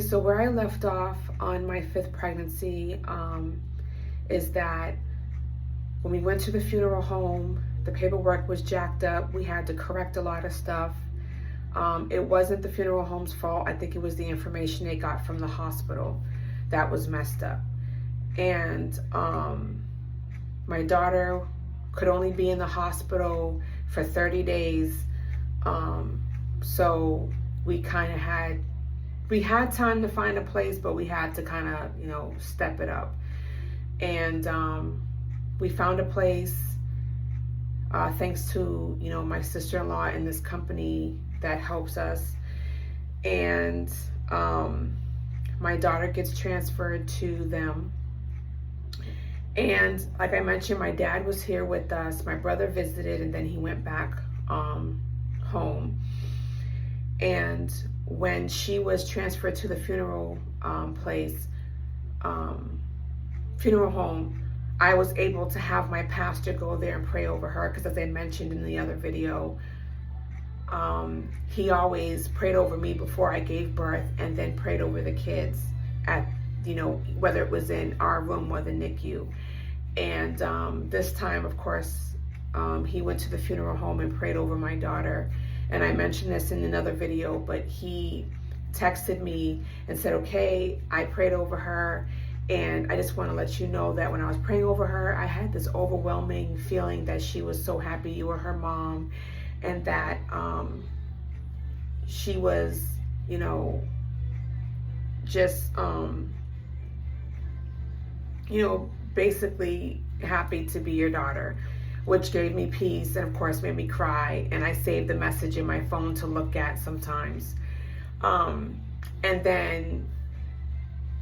so where I left off on my 5th pregnancy is that when we went to the funeral home, the paperwork was jacked up. We had to correct a lot of stuff. It wasn't the funeral home's fault. I think it was the information they got from the hospital that was messed up. And my daughter could only be in the hospital for 30 days. So we had time to find a place, but we had to kind of, step it up. And we found a place thanks to, my sister-in-law in this company that helps us. And my daughter gets transferred to them. And like I mentioned, my dad was here with us. My brother visited, and then he went back home. And when she was transferred to the funeral home, I was able to have my pastor go there and pray over her, because as I mentioned in the other video, he always prayed over me before I gave birth, and then prayed over the kids at, whether it was in our room or the NICU. And this time, of course, he went to the funeral home and prayed over my daughter. And I mentioned this in another video, but he texted me and said, okay, I prayed over her, and I just want to let you know that when I was praying over her, I had this overwhelming feeling that she was so happy you were her mom, and that she was, just, basically happy to be your daughter, which gave me peace and of course made me cry. And I saved the message in my phone to look at sometimes. And then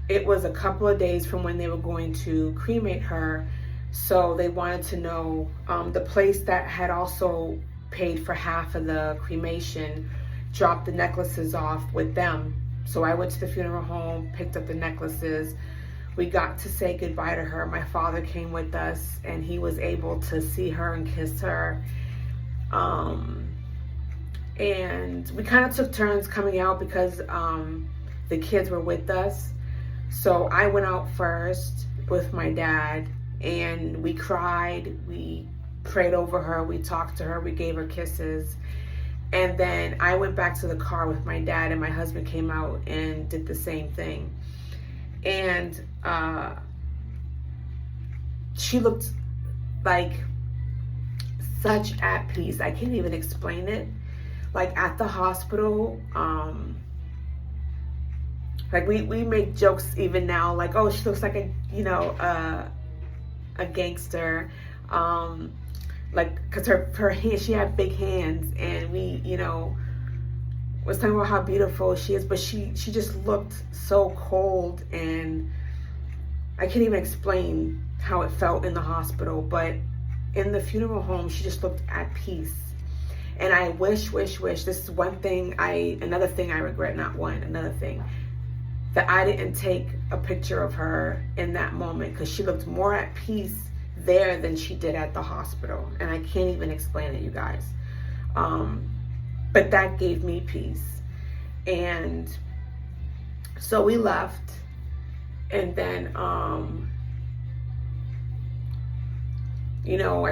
it was a couple of days from when they were going to cremate her. So they wanted to know, the place that had also paid for half of the cremation dropped the necklaces off with them. So I went to the funeral home, picked up the necklaces. We got to say goodbye to her. My father came with us, and he was able to see her and kiss her. And we kind of took turns coming out because the kids were with us. So I went out first with my dad, and we cried, we prayed over her, we talked to her, we gave her kisses. And then I went back to the car with my dad, and my husband came out and did the same thing. And she looked like such at peace. I can't even explain it. Like at the hospital, like we make jokes even now, like, oh, she looks like a gangster, like, cause her hands, she had big hands, and we, was talking about how beautiful she is, but she just looked so cold, and I can't even explain how it felt in the hospital. But in the funeral home, she just looked at peace. And I wish, this is another thing I regret, another thing, that I didn't take a picture of her in that moment, because she looked more at peace there than she did at the hospital. And I can't even explain it, you guys. But that gave me peace. And so we left, and then I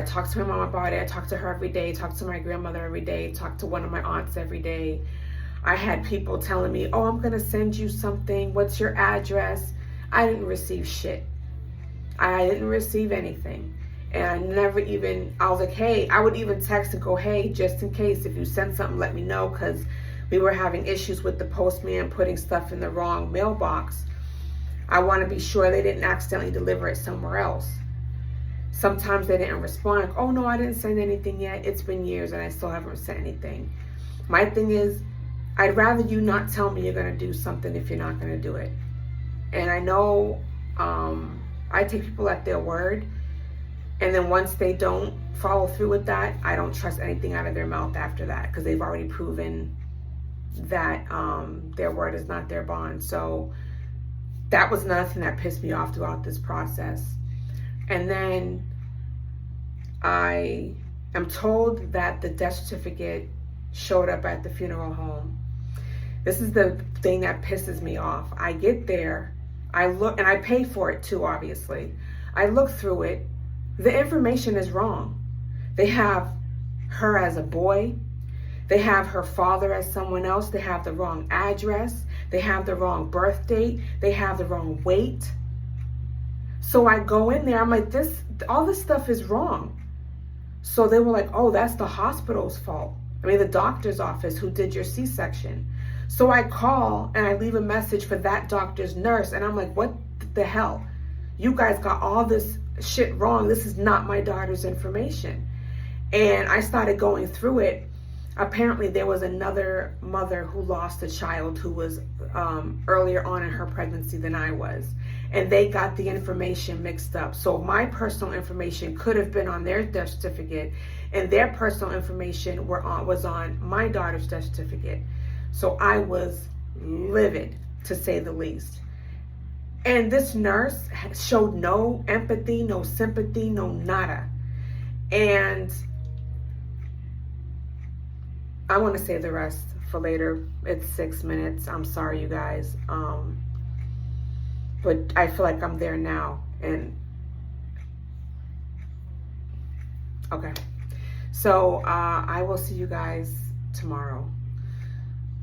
talked to my mom about it. I talked to her every day, talked to my grandmother every day, talked to one of my aunts every day. I had people telling me, oh, I'm gonna send you something, what's your address? I didn't receive shit. I didn't receive anything. And I was like, hey, I would even text and go, hey, just in case, if you send something, let me know, because we were having issues with the postman putting stuff in the wrong mailbox. I want to be sure they didn't accidentally deliver it somewhere else. Sometimes they didn't respond, like, oh no, I didn't send anything yet. It's been years and I still haven't sent anything. My thing is, I'd rather you not tell me you're going to do something if you're not going to do it. And I know I take people at their word. And then once they don't follow through with that, I don't trust anything out of their mouth after that, because they've already proven that their word is not their bond. So that was another thing that pissed me off throughout this process. And then I am told that the death certificate showed up at the funeral home. This is the thing that pisses me off. I get there, I look, and I pay for it too, obviously. I look through it. The information is wrong. They have her as a boy. They have her father as someone else. They have the wrong address. They have the wrong birth date. They have the wrong weight. So I go in there, I'm like, all this stuff is wrong. So they were like, oh, that's the hospital's fault. I mean, the doctor's office who did your C-section. So I call and I leave a message for that doctor's nurse. And I'm like, what the hell? You guys got all this shit wrong. This is not my daughter's information. And I started going through it. Apparently there was another mother who lost a child who was earlier on in her pregnancy than I was. And they got the information mixed up. So my personal information could have been on their death certificate, and their personal information was on my daughter's death certificate. So I was livid, to say the least. And this nurse showed no empathy, no sympathy, no nada. And I want to save the rest for later. It's 6 minutes. I'm sorry, you guys. But I feel like I'm there now. And okay. So I will see you guys tomorrow.